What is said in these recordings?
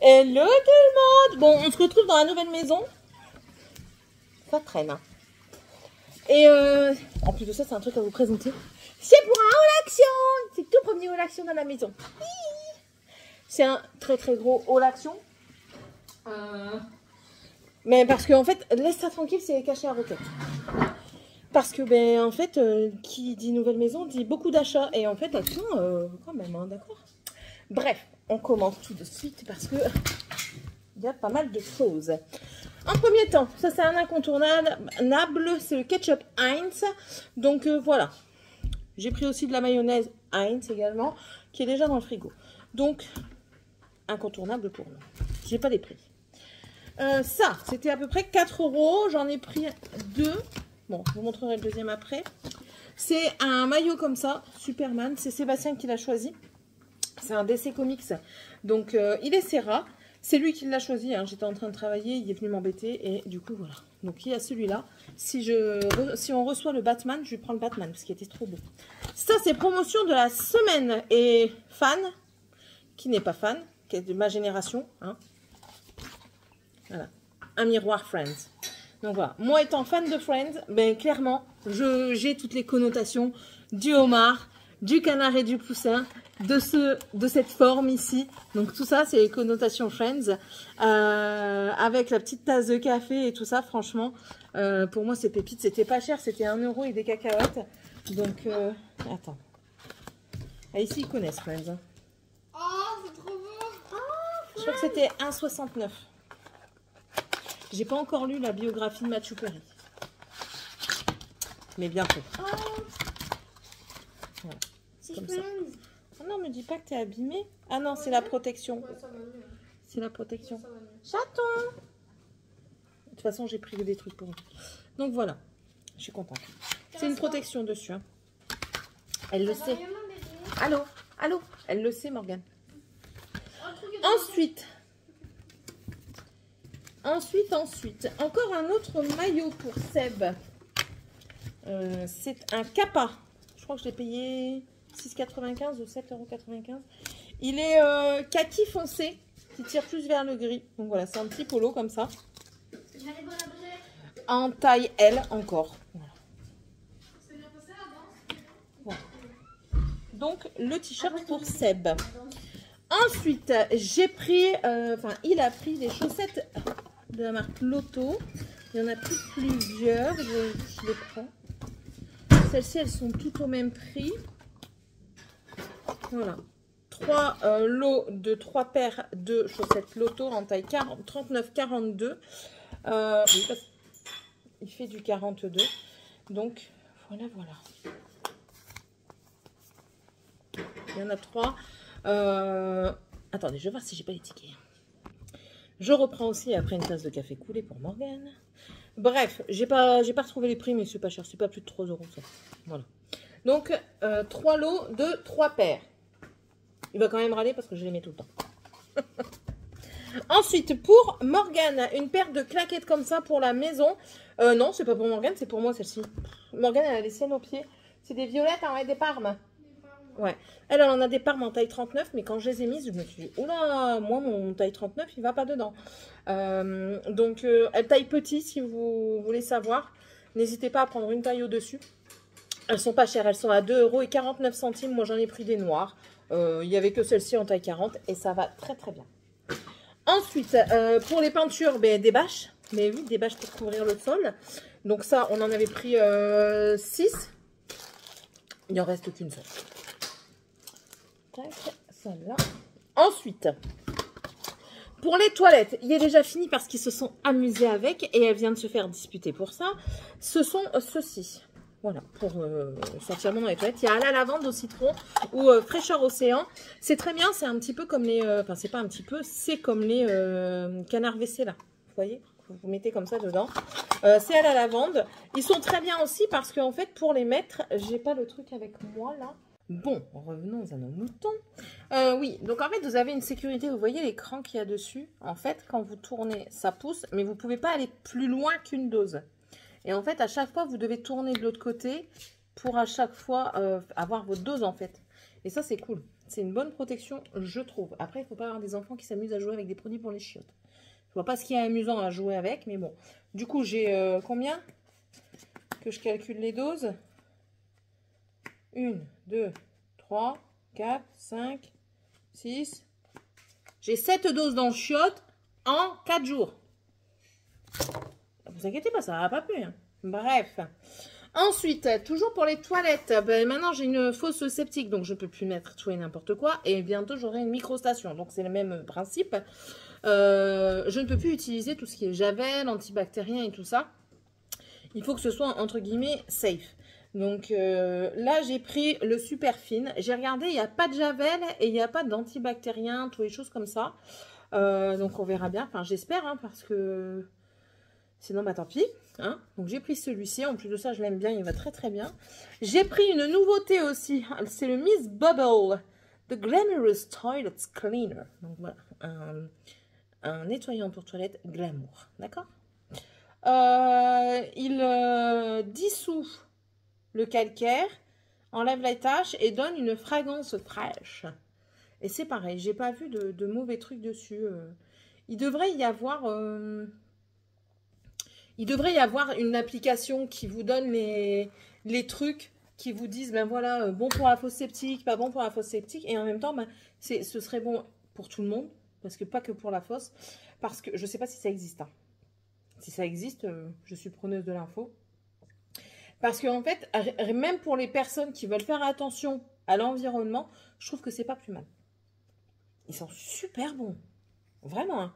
Hello tout le monde. Bon, on se retrouve dans la nouvelle maison. Ça traîne. Hein. Et en plus de ça, c'est un truc à vous présenter. C'est pour un haul action. C'est le tout premier haul action dans la maison. C'est un très très gros haul action. Mais parce que en fait, laisse ça tranquille, c'est caché à Roquette. Parce que ben en fait, qui dit nouvelle maison dit beaucoup d'achats. Et en fait, action quand même, hein, d'accord. Bref, on commence tout de suite parce que il y a pas mal de choses. En premier temps, ça c'est un incontournable, c'est le ketchup Heinz. Donc voilà. J'ai pris aussi de la mayonnaise Heinz également, qui est déjà dans le frigo. Donc, incontournable pour nous. J'ai pas les prix. Ça, c'était à peu près 4 €. J'en ai pris 2. Bon, je vous montrerai le deuxième après. C'est un maillot comme ça, Superman. C'est Sébastien qui l'a choisi. C'est un DC Comics. Donc, il est Serra. C'est lui qui l'a choisi. Hein. J'étais en train de travailler. Il est venu m'embêter. Et du coup, voilà. Donc, il y a celui-là. Si on reçoit le Batman, je lui prends le Batman parce qu'il était trop beau. Ça, c'est promotion de la semaine. Et fan, qui n'est pas fan, qui est de ma génération. Hein. Voilà. Un miroir Friends. Donc, voilà. Moi, étant fan de Friends, ben, clairement, j'ai toutes les connotations du homard, du canard et du poussin, de cette forme ici. Donc tout ça, c'est les connotations Friends. Avec la petite tasse de café et tout ça, franchement, pour moi, c'est pépite. C'était pas cher, c'était 1 € et des cacahuètes. Donc, attends. Ah, ici, ils connaissent Friends. Hein. Oh, c'est trop beau. Je crois que c'était 1,69 €. J'ai pas encore lu la biographie de Matthew Perry. Mais bientôt. Voilà. Comme ça. Oh non, me dis pas que t'es abîmé. Ah non, c'est la protection. Ouais, ça va mieux. C'est la protection. Ça va mieux. Chaton. De toute façon, j'ai pris des trucs pour eux. Donc voilà, je suis contente. C'est une protection dessus. Hein. Elle le sait. Allô, allô. Elle le sait, Morgane. Ensuite, encore un autre maillot pour Seb. C'est un Kappa. Je crois que je l'ai payé 6,95 ou 7,95 €. Il est kaki foncé, qui tire plus vers le gris. Donc voilà, c'est un petit polo comme ça. En taille L encore. Voilà. Voilà. Donc le t-shirt pour Seb. Ensuite, j'ai pris, il a pris des chaussettes de la marque Lotto. Il y en a plusieurs. Je les prends. Celles-ci, elles sont toutes au même prix. Voilà. 3 lots de 3 paires de chaussettes Lotto en taille 39-42. Oui, il fait du 42. Donc, voilà. Il y en a 3. Attendez, je vais voir si j'ai pas les tickets. Je reprends aussi après une tasse de café coulé pour Morgane. Bref, j'ai pas retrouvé les prix, mais c'est pas cher. C'est pas plus de 3 € ça. Voilà. Donc, 3 lots de 3 paires. Il va quand même râler parce que je les mets tout le temps. Ensuite, pour Morgane, une paire de claquettes comme ça pour la maison. Non, c'est pas pour Morgane, c'est pour moi celle-ci. Morgane, elle a les siennes aux pieds. C'est des violettes avec des parmes. Ouais. Elle en a des parmes en taille 39, mais quand je les ai mises, je me suis dit, oula, moi, mon taille 39, il va pas dedans. Donc, elle taille petit, si vous voulez savoir. N'hésitez pas à prendre une taille au-dessus. Elles sont pas chères, elles sont à 2,49 €. Moi, j'en ai pris des noires. Il n'y avait que celle-ci en taille 40 et ça va très très bien. Ensuite, pour les peintures, des bâches. Mais oui, des bâches pour couvrir le sol. Donc ça, on en avait pris 6. Il n'en reste qu'une seule. Tac, celle-là. Ensuite, pour les toilettes, il est déjà fini parce qu'ils se sont amusés avec et elle vient de se faire disputer pour ça. Ce sont ceux-ci. Voilà, pour sortir dans les toilettes. Il y a à la lavande au citron ou fraîcheur océan. C'est très bien, c'est un petit peu comme les... Enfin, c'est pas un petit peu, c'est comme les canards WC là. Vous voyez? Vous mettez comme ça dedans. C'est à la lavande. Ils sont très bien aussi parce qu'en fait, pour les mettre, j'ai pas le truc avec moi là. Bon, revenons à nos moutons. Oui, donc en fait, vous avez une sécurité. Vous voyez l'écran qu'il y a dessus. En fait, quand vous tournez, ça pousse, mais vous pouvez pas aller plus loin qu'une dose. Et en fait, à chaque fois, vous devez tourner de l'autre côté pour à chaque fois avoir votre dose, en fait. Et ça, c'est cool. C'est une bonne protection, je trouve. Après, il ne faut pas avoir des enfants qui s'amusent à jouer avec des produits pour les chiottes. Je vois pas ce qui est amusant à jouer avec, mais bon. Du coup, j'ai combien? Que je calcule les doses. 1, 2, 3, 4, 5, 6. J'ai 7 doses dans le chiotte en 4 jours. Ne vous inquiétez pas, ça va pas plus. Hein. Bref. Ensuite, toujours pour les toilettes, ben maintenant j'ai une fosse septique, donc je ne peux plus mettre tout et n'importe quoi. Et bientôt j'aurai une microstation, donc c'est le même principe. Je ne peux plus utiliser tout ce qui est javel, antibactérien et tout ça. Il faut que ce soit entre guillemets safe. Donc là j'ai pris le super fine. J'ai regardé, il n'y a pas de javel et il n'y a pas d'antibactérien, toutes les choses comme ça. Donc on verra bien, enfin j'espère, hein, parce que sinon bah tant pis. Hein. Donc j'ai pris celui-ci, en plus de ça je l'aime bien, il va très très bien. J'ai pris une nouveauté aussi, c'est le Miss Bubble, The Glamorous Toilet Cleaner. Donc voilà, un nettoyant pour toilette glamour, d'accord. Il dissout le calcaire, enlève les taches et donne une fragrance fraîche. Et c'est pareil, j'ai pas vu de mauvais trucs dessus. Il devrait y avoir... Il devrait y avoir une application qui vous donne les trucs, qui vous disent, ben voilà, bon pour la fosse septique, pas bon pour la fosse septique. Et en même temps, ben, ce serait bon pour tout le monde, parce que pas que pour la fosse. Parce que je ne sais pas si ça existe. Hein. Si ça existe, je suis preneuse de l'info. Parce qu'en fait, même pour les personnes qui veulent faire attention à l'environnement, je trouve que c'est pas plus mal. Ils sont super bons. Vraiment, hein.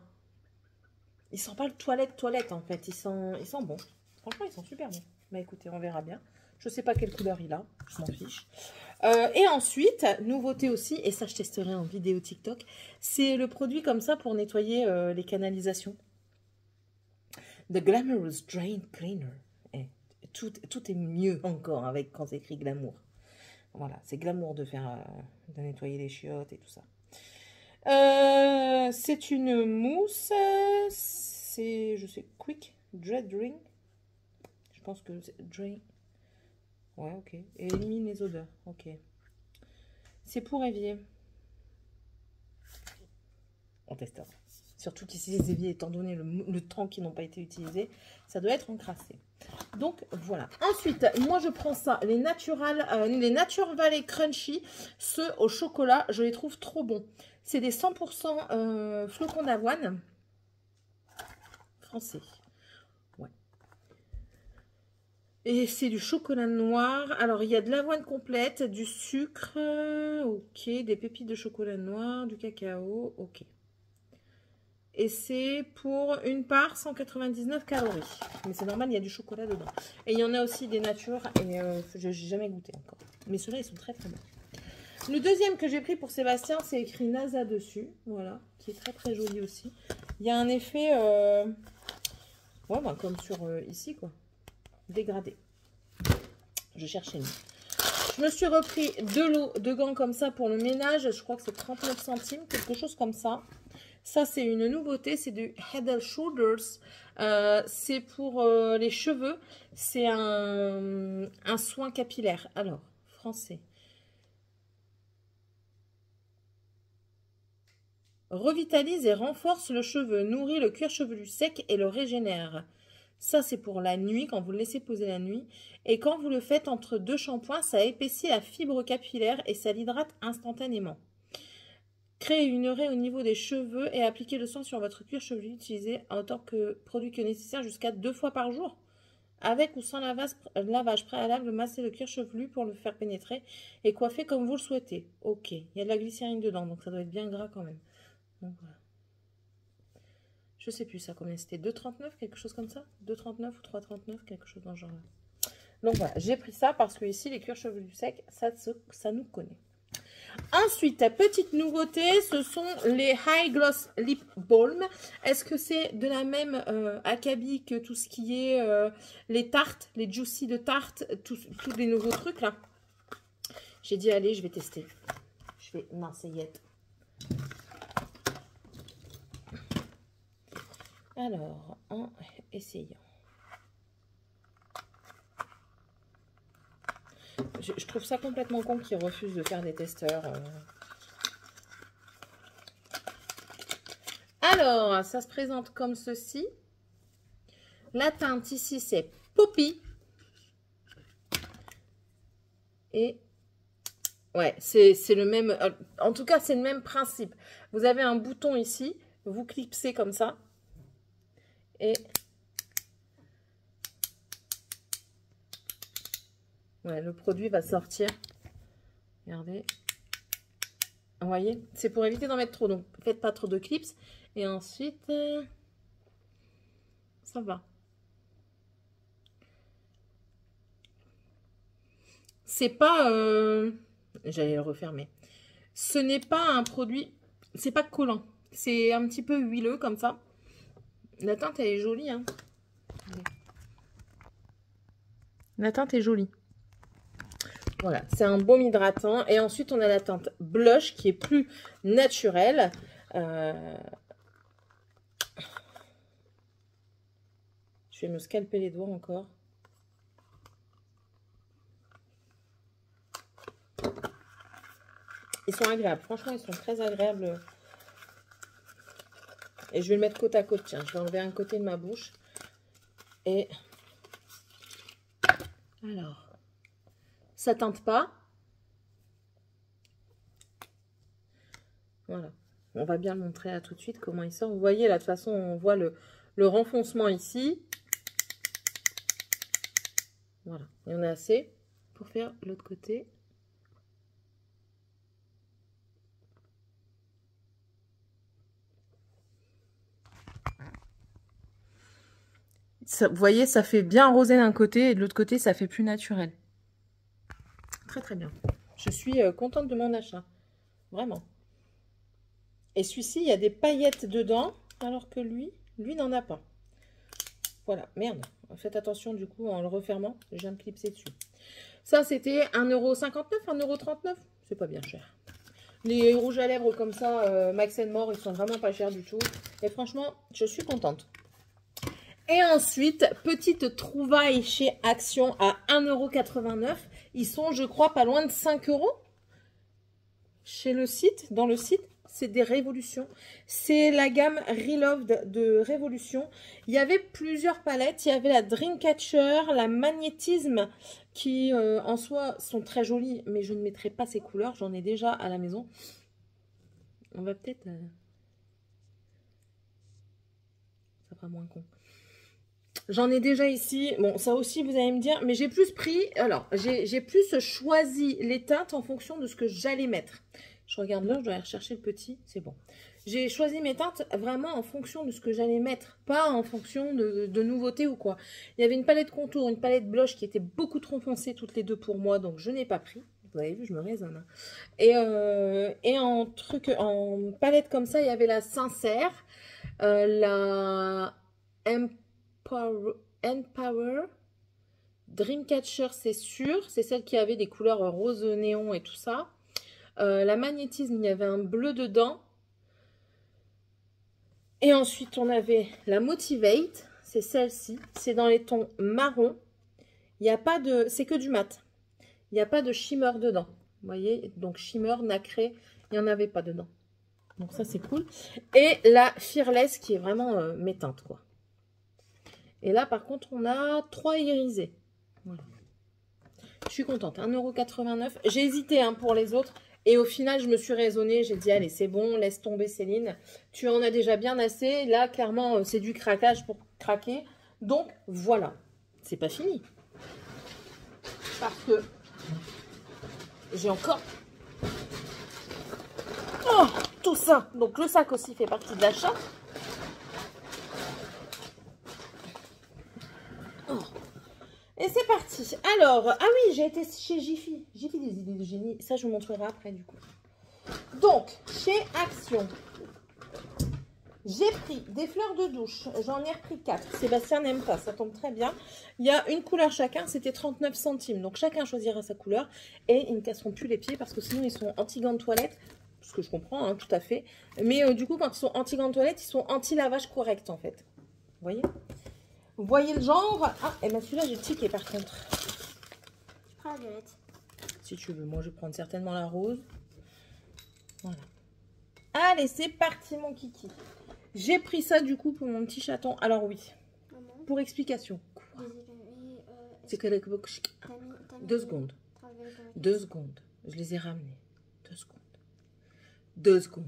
Ils sentent pas le toilette en fait. Ils sont bons. Franchement, ils sont super bons. Bah écoutez, on verra bien. Je sais pas quelle couleur il a. Je m'en fiche. Et ensuite, nouveauté aussi, et ça je testerai en vidéo TikTok, c'est le produit comme ça pour nettoyer les canalisations. The Glamorous Drain Cleaner. Et tout est mieux encore avec quand c'est écrit glamour. Voilà, c'est glamour de faire de nettoyer les chiottes et tout ça. C'est une mousse, c'est, je sais, Quick Dread Ring. Je pense que c'est Drain. Ouais, ok. Et élimine les odeurs, ok. C'est pour évier. On testera. Surtout qu'ici, les éviers, étant donné le temps qui n'ont pas été utilisés, ça doit être encrassé. Donc, voilà. Ensuite, moi, je prends ça, les Nature Valley Crunchy, ceux au chocolat, je les trouve trop bons. C'est des 100% flocons d'avoine français. Ouais. Et c'est du chocolat noir. Alors, il y a de l'avoine complète, du sucre, ok, des pépites de chocolat noir, du cacao, ok. Et c'est pour une part 199 calories. Mais c'est normal, il y a du chocolat dedans. Et il y en a aussi des natures, et je n'ai jamais goûté encore. Mais ceux-là, ils sont très très bons. Le deuxième que j'ai pris pour Sébastien, c'est écrit NASA dessus. Voilà, qui est très très joli aussi. Il y a un effet, ouais, bah, comme sur ici, quoi. Dégradé. Je cherchais une. Je me suis repris de l'eau de gants comme ça pour le ménage. Je crois que c'est 39 centimes, quelque chose comme ça. Ça, c'est une nouveauté, c'est du Head & Shoulders. C'est pour les cheveux. C'est un soin capillaire. Alors, français. Revitalise et renforce le cheveu, nourrit le cuir chevelu sec et le régénère. Ça, c'est pour la nuit, quand vous le laissez poser la nuit. Et quand vous le faites entre deux shampoings, ça épaissit la fibre capillaire et ça l'hydrate instantanément. Créez une raie au niveau des cheveux et appliquez le soin sur votre cuir chevelu. Utilisez en autant que produit que nécessaire jusqu'à 2 fois par jour. Avec ou sans lavage préalable, massez le cuir chevelu pour le faire pénétrer et coiffer comme vous le souhaitez. Ok, il y a de la glycérine dedans, donc ça doit être bien gras quand même. Donc voilà. Je sais plus ça combien c'était, 2,39, quelque chose comme ça, 2,39 ou 3,39, quelque chose dans ce genre là. Donc voilà, j'ai pris ça parce que ici les cuirs chevelus secs, ça nous connaît. Ensuite, petite nouveauté, ce sont les High Gloss Lip Balm. Est-ce que c'est de la même acabit que tout ce qui est les tartes, les juicy de tarte, tous les nouveaux trucs là? J'ai dit allez, je vais tester. Je fais Marseillette. Alors, en essayant. Je trouve ça complètement con qu'ils refusent de faire des testeurs. Alors, ça se présente comme ceci. La teinte ici, c'est Poppy. Et ouais, c'est le même. En tout cas, c'est le même principe. Vous avez un bouton ici. Vous clipsez comme ça. Et ouais, le produit va sortir. Regardez. Vous voyez, c'est pour éviter d'en mettre trop. Donc, faites pas trop de clips. Et ensuite, ça va. C'est pas... j'allais le refermer. Ce n'est pas un produit... C'est pas collant. C'est un petit peu huileux comme ça. La teinte, elle est jolie. Hein. La teinte est jolie. Voilà, c'est un baume hydratant. Et ensuite, on a la teinte blush qui est plus naturelle. Je vais me scalper les doigts encore. Ils sont agréables. Franchement, ils sont très agréables. Et je vais le mettre côte à côte. Tiens, je vais enlever un côté de ma bouche. Et alors, ça teinte pas. Voilà. On va bien le montrer là tout de suite comment il sort. Vous voyez là, de toute façon, on voit le renfoncement ici. Voilà. Il y en a assez pour faire l'autre côté. Ça, vous voyez, ça fait bien rosé d'un côté et de l'autre côté, ça fait plus naturel. Très très bien. Je suis contente de mon achat. Vraiment. Et celui-ci, il y a des paillettes dedans, alors que lui n'en a pas. Voilà, merde. Faites attention du coup en le refermant. Je viens de clipser dessus. Ça, c'était 1,59 €, 1,39 €. C'est pas bien cher. Les rouges à lèvres comme ça, Max & More, ils sont vraiment pas chers du tout. Et franchement, je suis contente. Et ensuite, petite trouvaille chez Action à 1,89 €. Ils sont, je crois, pas loin de 5 € chez le site, dans le site. C'est des Révolutions. C'est la gamme Reloved de Révolution. Il y avait plusieurs palettes. Il y avait la Dreamcatcher, la Magnétisme, qui en soi sont très jolies, mais je ne mettrai pas ces couleurs. J'en ai déjà à la maison. On va peut-être... ça fera moins con. J'en ai déjà ici. Bon, ça aussi, vous allez me dire. Mais j'ai plus pris... Alors, j'ai plus choisi les teintes en fonction de ce que j'allais mettre. Je regarde là, je dois aller rechercher le petit. C'est bon. J'ai choisi mes teintes vraiment en fonction de ce que j'allais mettre. Pas en fonction de nouveautés ou quoi. Il y avait une palette contour, une palette blush qui était beaucoup trop foncée toutes les deux pour moi. Donc, je n'ai pas pris. Vous avez vu, je me raisonne. Et en palette comme ça, il y avait la Sincère. La... Empower, Dreamcatcher, c'est sûr. C'est celle qui avait des couleurs rose néon et tout ça. La Magnétisme, il y avait un bleu dedans. Et ensuite, on avait la Motivate. C'est celle-ci. C'est dans les tons marron. Il n'y a pas de... C'est que du mat. Il n'y a pas de shimmer dedans. Vous voyez? Donc, shimmer, nacré, il n'y en avait pas dedans. Donc, ça, c'est cool. Et la Fearless, qui est vraiment mes teintes, quoi. Et là, par contre, on a 3 irisés. Voilà. Je suis contente. 1,89 €. J'ai hésité hein, pour les autres. Et au final, je me suis raisonnée. J'ai dit, allez, c'est bon, laisse tomber Céline. Tu en as déjà bien assez. Là, clairement, c'est du craquage pour craquer. Donc, voilà. C'est pas fini. Parce que j'ai encore... Oh, tout ça. Donc, le sac aussi fait partie de l'achat. Et c'est parti. Alors, ah oui, j'ai été chez Jiffy. Jiffy des idées de génie. Ça, je vous montrerai après, du coup. Donc, chez Action, j'ai pris des fleurs de douche. J'en ai repris 4. Sébastien n'aime pas, ça tombe très bien. Il y a une couleur chacun, c'était 39 centimes. Donc, chacun choisira sa couleur. Et ils ne casseront plus les pieds parce que sinon, ils sont anti-gants de toilette. Ce que je comprends, hein, tout à fait. Mais du coup, quand ils sont anti-gants de toilette, ils sont anti-lavage correct, en fait. Vous voyez ? Vous voyez le genre? Ah, et bien celui-là, j'ai le ticket par contre. Je prends la violette. Si tu veux, moi je vais prendre certainement la rose. Voilà. Allez, c'est parti mon kiki. J'ai pris ça du coup pour mon petit chaton. Alors oui, Maman, pour explication. désolée, mais C'est que t'as mis 2 secondes. travail dans la 2 secondes. Je les ai ramenés. 2 secondes. 2 secondes.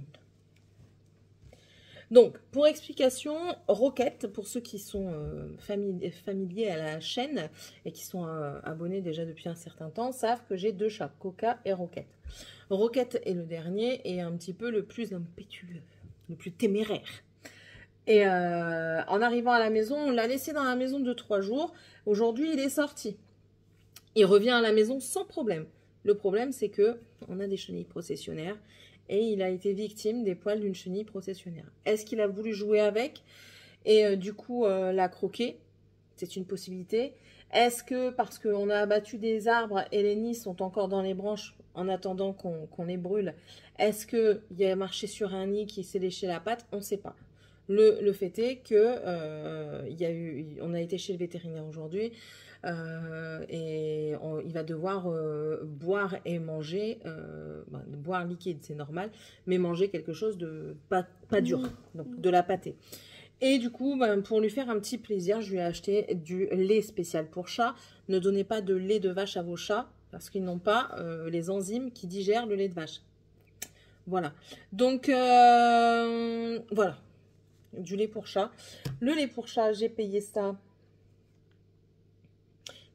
Donc, pour explication, Roquette, pour ceux qui sont familiers à la chaîne et qui sont abonnés déjà depuis un certain temps, savent que j'ai 2 chats, Coca et Roquette. Roquette est le dernier et un petit peu le plus impétueux, le plus téméraire. Et en arrivant à la maison, on l'a laissé dans la maison 2-3 jours. Aujourd'hui, il est sorti. Il revient à la maison sans problème. Le problème, c'est que on a des chenilles processionnaires et il a été victime des poils d'une chenille processionnaire. Est-ce qu'il a voulu jouer avec et du coup l'a croquer? C'est une possibilité. Est-ce que parce qu'on a abattu des arbres et les nids sont encore dans les branches en attendant qu'on les brûle, est-ce qu'il a marché sur un nid qui s'est léché la patte? On ne sait pas. Le fait est que on a été chez le vétérinaire aujourd'hui et il va devoir boire et manger, boire liquide c'est normal, mais manger quelque chose de pas dur, donc de la pâtée. Et du coup, pour lui faire un petit plaisir, je lui ai acheté du lait spécial pour chat. Ne donnez pas de lait de vache à vos chats parce qu'ils n'ont pas les enzymes qui digèrent le lait de vache. Voilà. Donc, voilà. Du lait pour chat. Le lait pour chat, j'ai payé ça.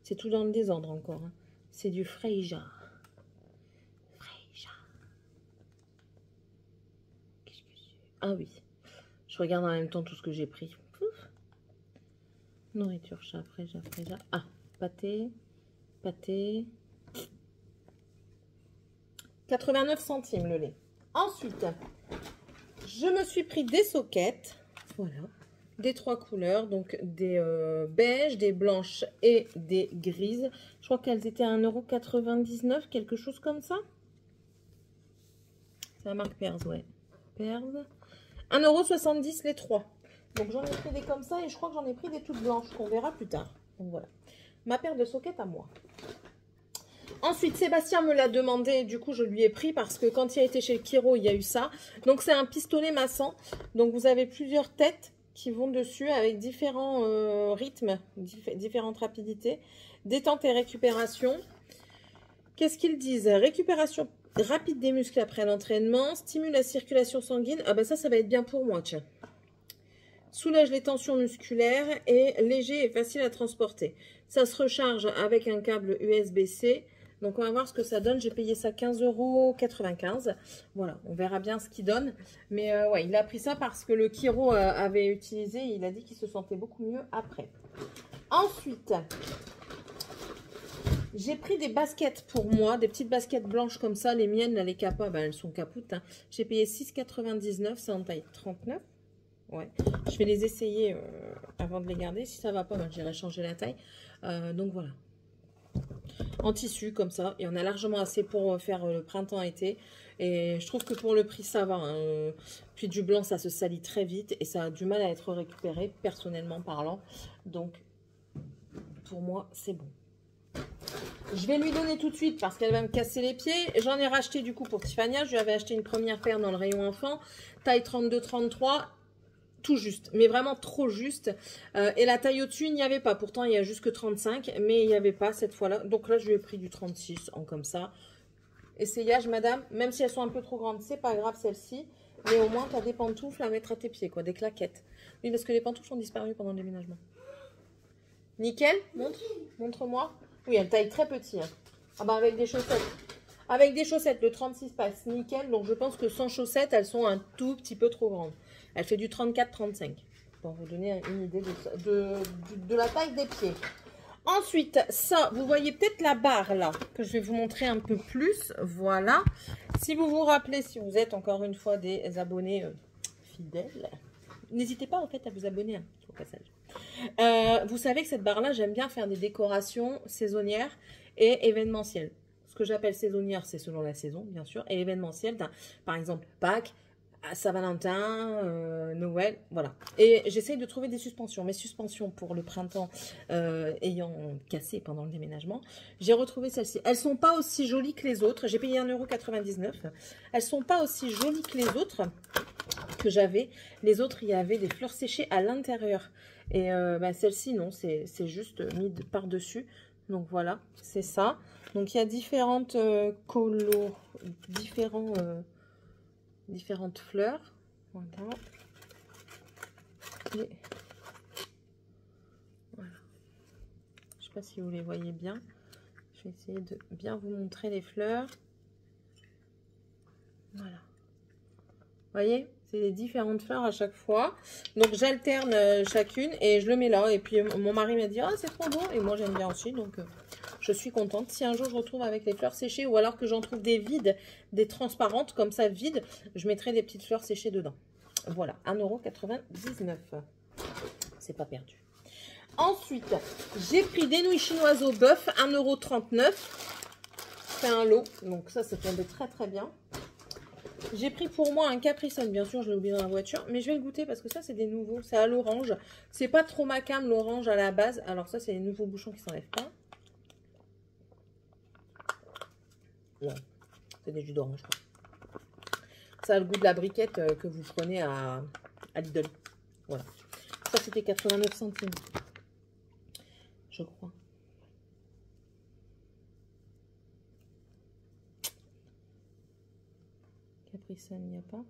C'est tout dans le désordre encore. Hein. C'est du Freja. Freja. Qu'est-ce que c'est? Ah oui. Je regarde en même temps tout ce que j'ai pris. Pouf. Nourriture chat, Freja. Ah, pâté. 89 centimes le lait. Ensuite, je me suis pris des soquettes. Voilà. Des 3 couleurs. Donc des beiges, des blanches et des grises. Je crois qu'elles étaient à 1,99 €, quelque chose comme ça. C'est la marque Perse, ouais. Perse. 1,70 € les 3. Donc j'en ai pris des comme ça et je crois que j'en ai pris des toutes blanches qu'on verra plus tard. Donc voilà. Ma paire de soquettes à moi. Ensuite, Sébastien me l'a demandé, du coup je lui ai pris parce que quand il a été chez le Kiro, il y a eu ça. Donc c'est un pistolet massant. Donc vous avez plusieurs têtes qui vont dessus avec différents rythmes, différentes rapidités. Détente et récupération. Qu'est-ce qu'ils disent? Récupération rapide des muscles après l'entraînement, stimule la circulation sanguine. Ah ben ça va être bien pour moi, tiens. Soulage les tensions musculaires et léger et facile à transporter. Ça se recharge avec un câble USB-C. Donc on va voir ce que ça donne. J'ai payé ça 15,95 €. Voilà, on verra bien ce qu'il donne. Mais ouais, il a pris ça parce que le Kiro avait utilisé. Il a dit qu'il se sentait beaucoup mieux après. Ensuite, j'ai pris des baskets pour moi, des petites baskets blanches comme ça. Les miennes, là, les Kappa, elles sont capoutes. Hein. J'ai payé 6,99 €, c'est en taille 39. Ouais. Je vais les essayer avant de les garder. Si ça va pas, j'irai changer la taille. Donc voilà. En tissu comme ça. Et on a largement assez pour faire le printemps-été. Et je trouve que pour le prix, ça va. Hein. Puis du blanc, ça se salit très vite. Et ça a du mal à être récupéré, personnellement parlant. Donc, pour moi, c'est bon. Je vais lui donner tout de suite parce qu'elle va me casser les pieds. J'en ai racheté du coup pour Tiffania. Je lui avais acheté une première paire dans le rayon enfant. Taille 32-33. Tout juste, mais vraiment trop juste. Et la taille au-dessus, il n'y avait pas. Pourtant, il y a juste que 35, mais il n'y avait pas cette fois-là. Donc là, je lui ai pris du 36 en comme ça. Essayage, madame. Même si elles sont un peu trop grandes, c'est pas grave celle-ci. Mais au moins, tu as des pantoufles à mettre à tes pieds, quoi. Des claquettes. Oui, parce que les pantoufles ont disparu pendant le déménagement. Nickel. Montre-moi. Oui, elle taille très petit. Hein. Ah bah avec des chaussettes. Avec des chaussettes, le 36 passe nickel. Donc je pense que sans chaussettes, elles sont un tout petit peu trop grandes. Elle fait du 34-35. Pour vous donner une idée de la taille des pieds. Ensuite, ça, vous voyez peut-être la barre là, que je vais vous montrer un peu plus. Voilà. Si vous vous rappelez, si vous êtes encore une fois des abonnés fidèles, n'hésitez pas en fait à vous abonner hein, au passage. Vous savez que cette barre-là, j'aime bien faire des décorations saisonnières et événementielles. Ce que j'appelle saisonnière, c'est selon la saison, bien sûr. Et événementielle, par exemple, Pâques, Saint-Valentin, Noël, voilà. Et j'essaye de trouver des suspensions. Mes suspensions pour le printemps ayant cassé pendant le déménagement, j'ai retrouvé celles-ci. Elles sont pas aussi jolies que les autres. J'ai payé 1,99 €. Elles sont pas aussi jolies que les autres. que j'avais. Les autres, il y avait des fleurs séchées à l'intérieur. Et bah, celle-ci, non, c'est juste mis par-dessus. Donc voilà, c'est ça. Donc il y a différentes différentes fleurs. Voilà. Et voilà. Je ne sais pas si vous les voyez bien. Je vais essayer de bien vous montrer les fleurs. Voilà. Vous voyez, c'est des différentes fleurs à chaque fois. Donc j'alterne chacune et je le mets là. Et puis mon mari m'a dit, ah c'est trop beau. Et moi j'aime bien aussi. Donc je suis contente. Si un jour je retrouve avec les fleurs séchées ou alors que j'en trouve des vides, des transparentes comme ça vides, je mettrai des petites fleurs séchées dedans. Voilà, 1,99 €. C'est pas perdu. Ensuite, j'ai pris des nouilles chinoises au bœuf, 1,39 €. C'est un lot. Donc ça tombait très très bien. J'ai pris pour moi un Capri Sun, bien sûr, je l'ai oublié dans la voiture, mais je vais le goûter parce que ça, c'est des nouveaux. C'est à l'orange. C'est pas trop ma came, l'orange à la base. Alors ça, c'est les nouveaux bouchons qui s'enlèvent pas. Ouais, c'est des jus d'orange. Ça a le goût de la briquette que vous prenez à Lidl. Voilà. Ça, c'était 89 centimes. Je crois. Capri Sun, il n'y a pas.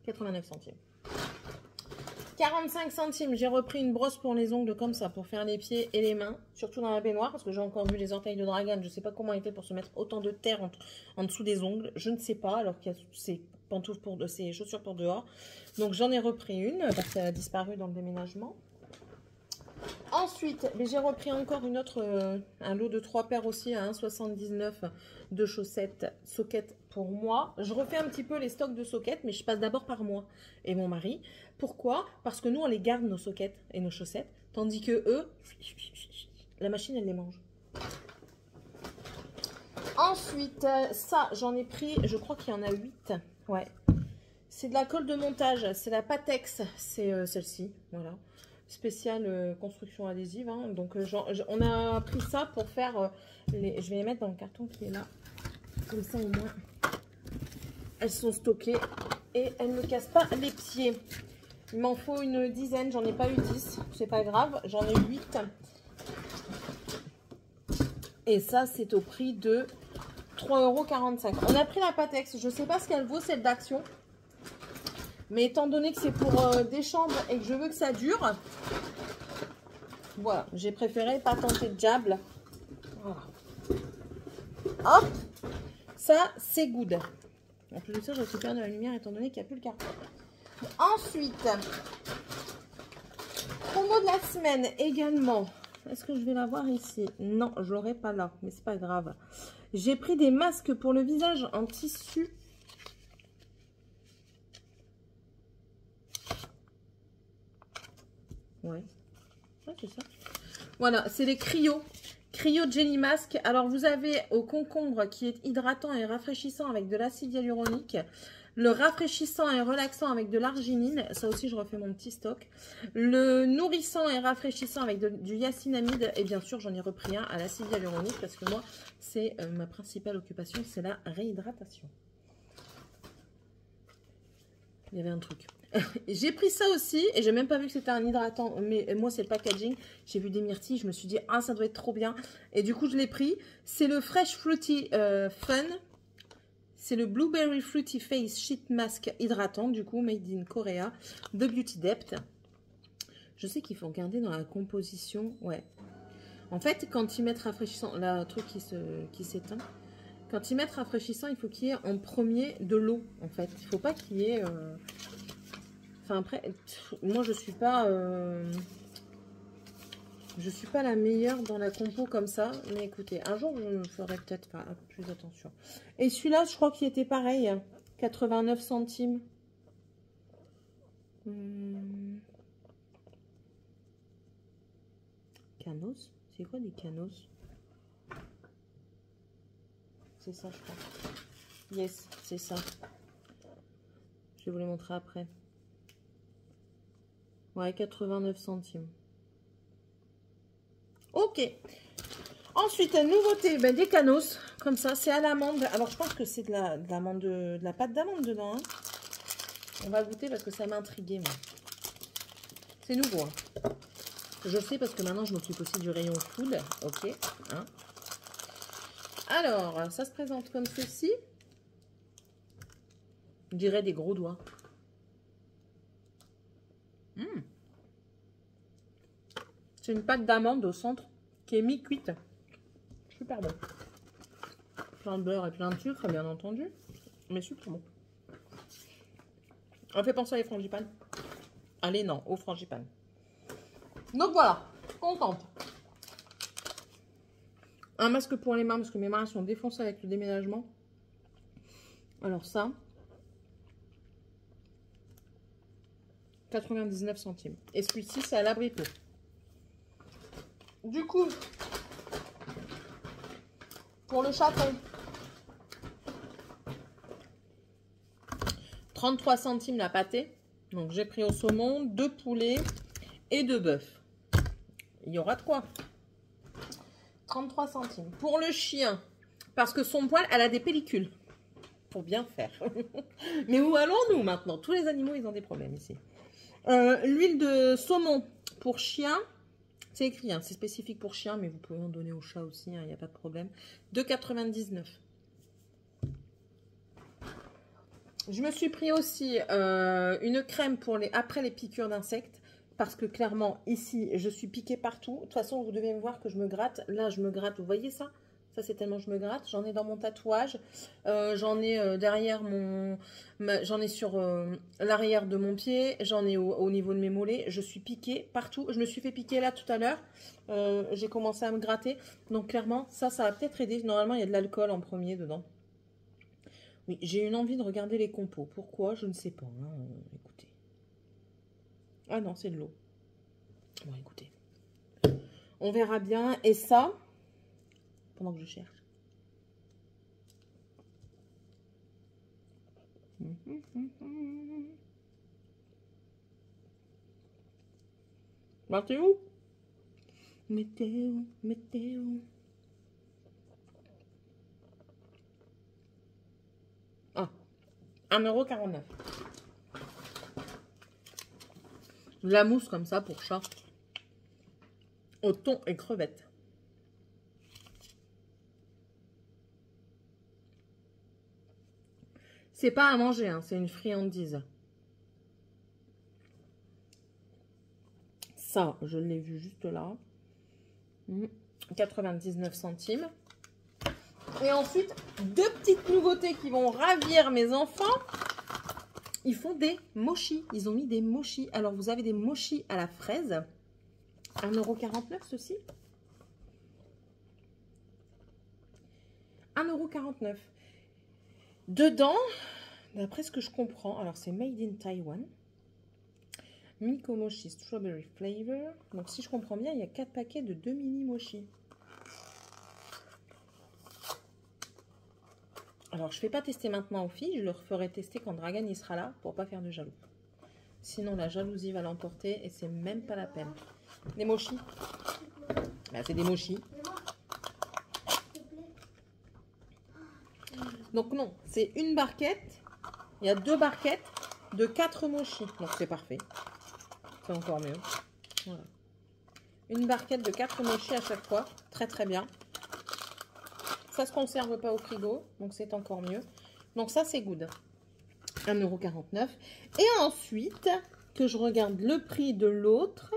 89 centimes. 45 centimes. J'ai repris une brosse pour les ongles comme ça, pour faire les pieds et les mains. Surtout dans la baignoire, parce que j'ai encore vu les orteils de Dragan. Je ne sais pas comment il fait pour se mettre autant de terre en dessous des ongles. Je ne sais pas, alors qu'il y a ces pantoufles pour ces chaussures pour dehors. Donc j'en ai repris une, parce qu'elle a disparu dans le déménagement. Ensuite, j'ai repris encore une autre, un lot de 3 paires aussi à 1,79 € de chaussettes soquettes pour moi. Je refais un petit peu les stocks de soquettes, mais je passe d'abord par moi et mon mari. Pourquoi? Parce que nous, on les garde nos soquettes et nos chaussettes, tandis que eux, la machine, elle les mange. Ensuite, ça, j'en ai pris, je crois qu'il y en a 8. Ouais. C'est de la colle de montage, c'est la Patex, c'est celle-ci, voilà. Spéciale construction adhésive. Hein. Donc, on a pris ça pour faire les... Je vais les mettre dans le carton qui est là. Comme ça, au moins, elles sont stockées et elles ne cassent pas les pieds. Il m'en faut une dizaine. J'en ai pas eu 10. C'est pas grave. J'en ai 8. Et ça, c'est au prix de 3,45 €. On a pris la Patex. Je sais pas ce qu'elle vaut, celle d'Action. Mais étant donné que c'est pour des chambres et que je veux que ça dure, voilà, j'ai préféré pas tenter de diable. Voilà. Hop, ça c'est good. En plus de ça, je récupère de la lumière étant donné qu'il n'y a plus le carton. Ensuite, promo de la semaine également. Est-ce que je vais l'avoir ici? Non, je l'aurai pas là, mais c'est pas grave. J'ai pris des masques pour le visage en tissu. Ouais, c'est ça. Voilà, c'est les Cryo Jelly Mask. Alors, vous avez au concombre qui est hydratant et rafraîchissant avec de l'acide hyaluronique. Le rafraîchissant et relaxant avec de l'arginine. Ça aussi, je refais mon petit stock. Le nourrissant et rafraîchissant avec du yacinamide. Et bien sûr, j'en ai repris un à l'acide hyaluronique parce que moi, c'est ma principale occupation, c'est la réhydratation. Il y avait un truc. J'ai pris ça aussi et j'ai même pas vu que c'était un hydratant, mais moi c'est le packaging. J'ai vu des myrtilles, je me suis dit ah ça doit être trop bien et du coup je l'ai pris. C'est le Fresh Fruity Fun, c'est le Blueberry Fruity Face Sheet Mask hydratant, du coup made in Korea de Beauty Depth. Je sais qu'il faut regarder dans la composition, ouais. En fait quand ils mettent rafraîchissant, là truc qui s'éteint. Quand ils mettent rafraîchissant, il faut qu'il y ait en premier de l'eau en fait. Il faut pas qu'il y ait Enfin après, moi je suis pas la meilleure dans la compo comme ça, mais écoutez, un jour je ferai peut-être plus attention. Et celui-là, je crois qu'il était pareil, 89 centimes. Canos, c'est quoi des canos? C'est ça, je crois. Yes, c'est ça. Je vais vous les montrer après. Ouais, 89 centimes. Ok. Ensuite, une nouveauté, ben, des canos, comme ça, c'est à l'amande. Alors, je pense que c'est de la pâte d'amande dedans. Hein. On va goûter parce que ça m'a intrigué, moi. C'est nouveau. Hein. Je sais parce que maintenant, je m'occupe aussi du rayon food. Ok. Hein. Alors, ça se présente comme ceci. On dirait des gros doigts. Mmh. C'est une pâte d'amande au centre qui est mi-cuite. Super bon. Plein de beurre et plein de sucre, bien entendu. Mais super bon. On fait penser à les frangipanes. Allez, non, aux frangipanes. Donc voilà, contente. Un masque pour les mains, parce que mes mains sont défoncées avec le déménagement. Alors ça, 99 centimes. Et celui-ci, c'est à l'abricot. Du coup, pour le chaton, 33 centimes la pâtée. Donc j'ai pris au saumon, 2 poulets et 2 bœufs. Il y aura de quoi. 33 centimes. Pour le chien, parce que son poil, elle a des pellicules. Pour bien faire. Mais où allons-nous maintenant? Tous les animaux, ils ont des problèmes ici. L'huile de saumon pour chien. C'est écrit, hein, c'est spécifique pour chien, mais vous pouvez en donner au chat aussi, il n'y a pas de problème. 2,99 €. Je me suis pris aussi une crème pour après les piqûres d'insectes. Parce que clairement, ici, je suis piquée partout. De toute façon, vous devez me voir que je me gratte. Là, je me gratte. Vous voyez ça? Ça, c'est tellement je me gratte. J'en ai dans mon tatouage. J'en ai derrière mon... J'en ai sur l'arrière de mon pied. J'en ai au niveau de mes mollets. Je suis piquée partout. Je me suis fait piquer là tout à l'heure. J'ai commencé à me gratter. Donc, clairement, ça va peut-être aider. Normalement, il y a de l'alcool en premier dedans. Oui, j'ai une envie de regarder les compos. Pourquoi? Je ne sais pas. Hein. Écoutez. Ah non, c'est de l'eau. Bon, écoutez. On verra bien. Et ça, pendant que je cherche. Bah, t'es où? Météo, météo. Ah, 1,49 €. De la mousse comme ça pour chat. Au thon et crevettes. C'est pas à manger, hein, c'est une friandise. Ça, je l'ai vu juste là. 99 centimes. Et ensuite, 2 petites nouveautés qui vont ravir mes enfants. Ils font des mochis. Ils ont mis des mochis. Alors, vous avez des mochis à la fraise. 1,49 € ceci. 1,49 €. Dedans, d'après ce que je comprends, alors c'est Made in Taiwan. Miko Mochi Strawberry Flavor. Donc, si je comprends bien, il y a 4 paquets de 2 mini mochi. Alors, je ne fais pas tester maintenant aux filles. Je leur ferai tester quand Dragan y sera là pour pas faire de jaloux. Sinon, la jalousie va l'emporter et c'est même pas la peine. Des mochis. Bah, c'est des mochis. Donc, non, c'est une barquette. Il y a 2 barquettes de 4 mochis. Donc, c'est parfait. C'est encore mieux. Voilà. Une barquette de 4 mochis à chaque fois. Très, très bien. Ça se conserve pas au frigo, donc c'est encore mieux. Donc ça, c'est good. 1,49 €. Et ensuite, que je regarde le prix de l'autre.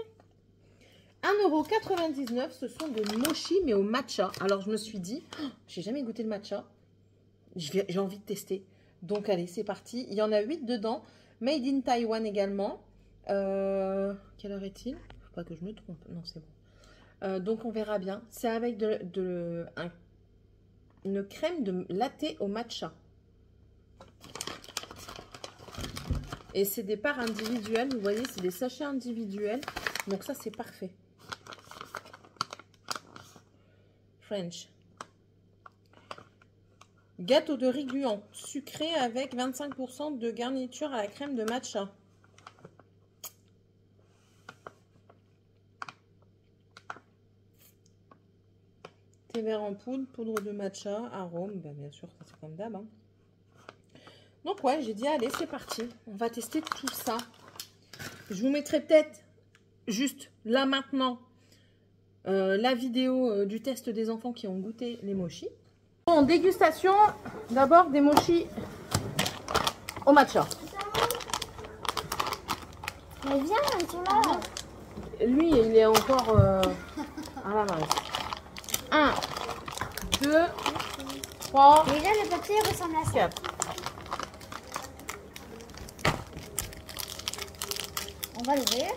1,99 €, ce sont des mochis, mais au matcha. Alors, je me suis dit, oh, j'ai jamais goûté le matcha. J'ai envie de tester. Donc, allez, c'est parti. Il y en a 8 dedans. Made in Taiwan également. Quelle heure est-il? Faut pas que je me trompe. Non, c'est bon. Donc, on verra bien. C'est avec une crème de latte au matcha. Et c'est des parts individuelles. Vous voyez, c'est des sachets individuels. Donc ça, c'est parfait. French. Gâteau de riz gluant. Sucré avec 25% de garniture à la crème de matcha. Thé vert en poudre, poudre de matcha, arôme, ben, bien sûr, ça c'est comme d'hab. Hein. Donc ouais, j'ai dit, allez, c'est parti. On va tester tout ça. Je vous mettrai peut-être, juste là maintenant, la vidéo du test des enfants qui ont goûté les mochis. En dégustation, d'abord des mochis au matcha. Mais viens, ils sont là. Lui, il est encore à la base. 1, 2, 3, Déjà, le papier ressemble à ça. 4. On va l'ouvrir.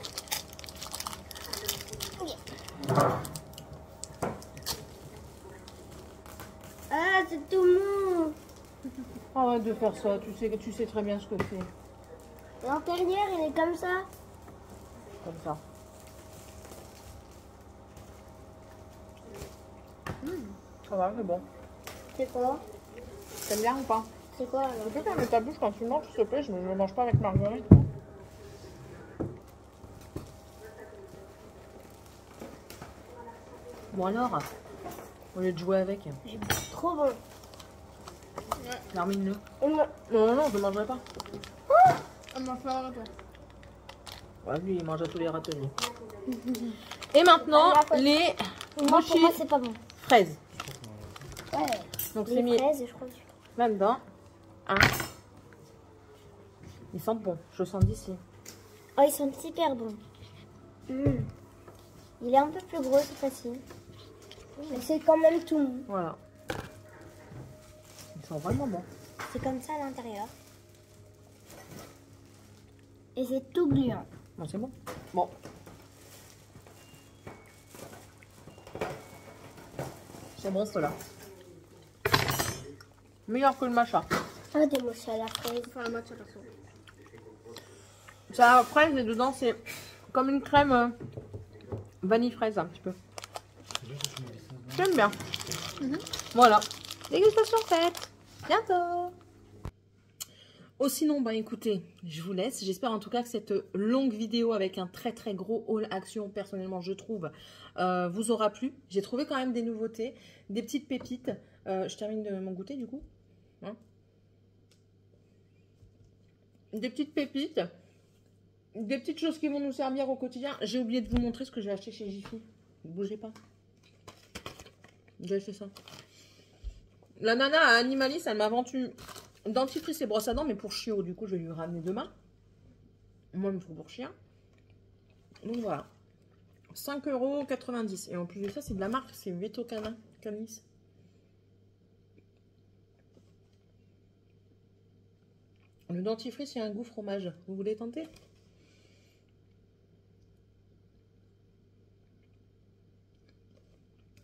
Ah, c'est tout mou. Arrête de faire ça, tu sais très bien ce que c'est. L'intérieur, il est comme ça. Comme ça. Ça va, c'est bon. C'est quoi? T'aimes bien ou pas? C'est quoi alors? Tu peux fermer ta bouche quand tu manges, s'il te plaît, je ne le mange pas avec Marguerite. Bon alors, au lieu de jouer avec, Trop bon. termine-le. Non. Non, je ne mangerai pas. On m'en fait un Ouais, lui, il mange à tous les râteliers. Et maintenant, les Moi, pour mochis moi, c'est pas bon. fraises. Ouais. Donc c'est Les mis fraises, je crois. là-dedans. Hein. Ils sentent bon, je le sens d'ici. Oh, ils sont hyper bons. Il est un peu plus gros cette fois-ci. Mais c'est quand même tout mou. Voilà. Ils sont vraiment bons. C'est comme ça à l'intérieur. Et c'est tout gluant. Bon, c'est bon. Bon. C'est bon, cela. Meilleur que le matcha. Ah, des mochis à la fraise. Ça fraise et dedans, c'est comme une crème vanille fraise un petit peu. J'aime bien. Voilà. Dégustation faite. Bientôt. Oh, sinon, bah écoutez, je vous laisse. J'espère en tout cas que cette longue vidéo avec un très très gros haul action, personnellement je trouve, vous aura plu. J'ai trouvé quand même des nouveautés, des petites pépites. Je termine de mon goûter du coup. Hein, des petites pépites, des petites choses qui vont nous servir au quotidien. J'ai oublié de vous montrer ce que j'ai acheté chez Jiffy. Ne bougez pas. J'ai acheté ça. La nana à Animalis, elle m'a vendu dentifrice et brosse à dents, mais pour chiot. Du coup, je vais lui ramener demain. Moi, il me faut pour chien. Donc voilà. 5,90 €. Et en plus de ça, c'est de la marque, c'est Veto Canis. Le dentifrice, il y a un goût fromage. Vous voulez tenter?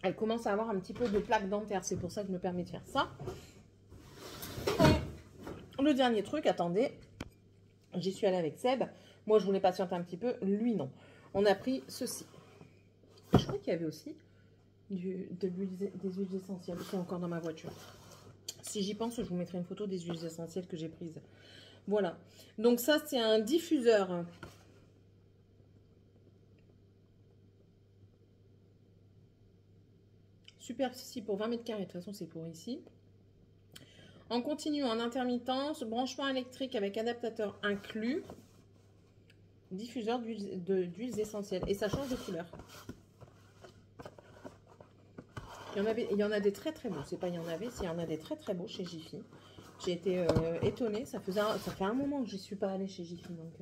Elle commence à avoir un petit peu de plaque dentaire. C'est pour ça que je me permets de faire ça. Et le dernier truc, attendez. J'y suis allée avec Seb. Moi, je voulais patienter un petit peu. Lui, non. On a pris ceci. Je crois qu'il y avait aussi des huiles essentielles. C'est encore dans ma voiture. Si j'y pense, je vous mettrai une photo des huiles essentielles que j'ai prises. Voilà. Donc ça, c'est un diffuseur. Superficie pour 20 mètres carrés. De toute façon, c'est pour ici. En continu, en intermittence, branchement électrique avec adaptateur inclus. Diffuseur d'huiles essentielles. Et ça change de couleur. Il y en a des très très beaux. C'est pas il y en avait, il y en a des très très beaux chez Jiffy. J'ai été étonnée. Ça fait un moment que je ne suis pas allée chez Jiffy. Donc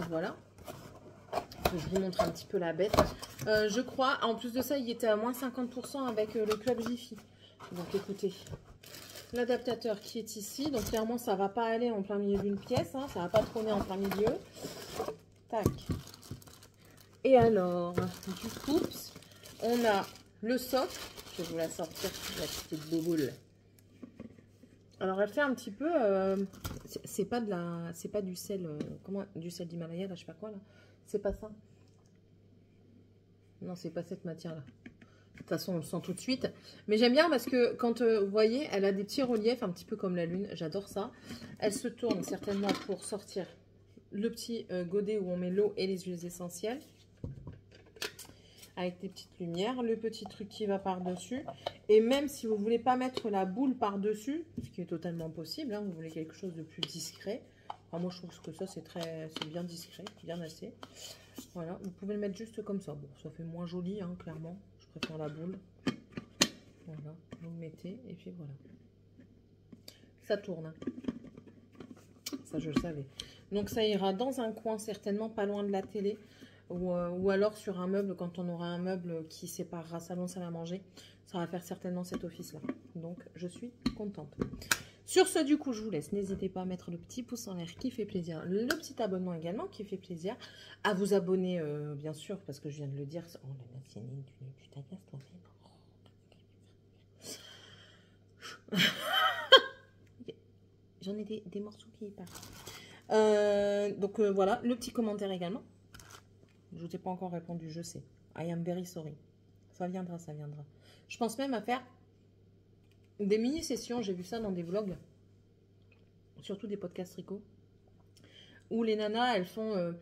voilà. Je vous montre un petit peu la bête. Je crois, en plus de ça, il était à moins 50% avec le club Jiffy. Donc écoutez, l'adaptateur qui est ici. Donc clairement, ça ne va pas aller en plein milieu d'une pièce. Hein, ça ne va pas trôner en plein milieu. Tac. Et alors, du coup, on a le socle. Je vais vous la sortir, la petite boboule. Alors elle fait un petit peu, c'est pas du sel, du sel d'Himalaya là, je sais pas quoi là, c'est pas ça. Non, c'est pas cette matière là. De toute façon, on le sent tout de suite. Mais j'aime bien parce que quand vous voyez, elle a des petits reliefs un petit peu comme la lune. J'adore ça. Elle se tourne certainement pour sortir le petit godet où on met l'eau et les huiles essentielles. avec des petites lumières, le petit truc qui va par-dessus. Et même si vous ne voulez pas mettre la boule par-dessus, ce qui est totalement possible, hein, vous voulez quelque chose de plus discret. Enfin, moi, je trouve que ça, c'est bien discret, bien assez. Voilà, vous pouvez le mettre juste comme ça. Bon, ça fait moins joli, hein, clairement. Je préfère la boule. Voilà, vous le mettez et puis voilà. Ça tourne. Hein. Ça, je le savais. Donc, ça ira dans un coin, certainement pas loin de la télé. Ou alors sur un meuble, quand on aura un meuble qui séparera salon, salle à manger, ça va faire certainement cet office-là. Donc, je suis contente. Sur ce, du coup, je vous laisse. N'hésitez pas à mettre le petit pouce en l'air qui fait plaisir, le petit abonnement également qui fait plaisir, à vous abonner, bien sûr, parce que je viens de le dire. Oh là là, Céline, tu t'agaces toi-même. J'en ai des morceaux qui partent. Donc, voilà, le petit commentaire également. Je ne t'ai pas encore répondu, je sais. I am very sorry. Ça viendra, ça viendra. Je pense même à faire des mini-sessions, j'ai vu ça dans des vlogs, surtout des podcasts tricot, où les nanas, elles font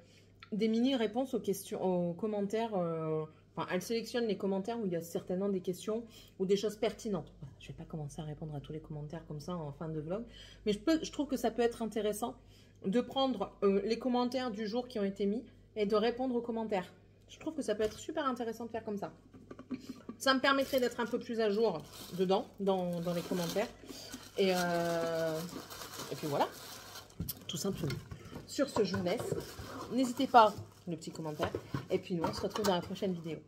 des mini-réponses aux questions, aux commentaires. Enfin, elles sélectionnent les commentaires où il y a certainement des questions ou des choses pertinentes. Voilà, je ne vais pas commencer à répondre à tous les commentaires comme ça en fin de vlog, mais je trouve que ça peut être intéressant de prendre les commentaires du jour qui ont été mis et de répondre aux commentaires. Je trouve que ça peut être super intéressant de faire comme ça. Ça me permettrait d'être un peu plus à jour dedans, dans les commentaires. Et puis voilà, tout simplement. Sur ce, je vous laisse. N'hésitez pas, le petit commentaire. Et puis nous, on se retrouve dans la prochaine vidéo.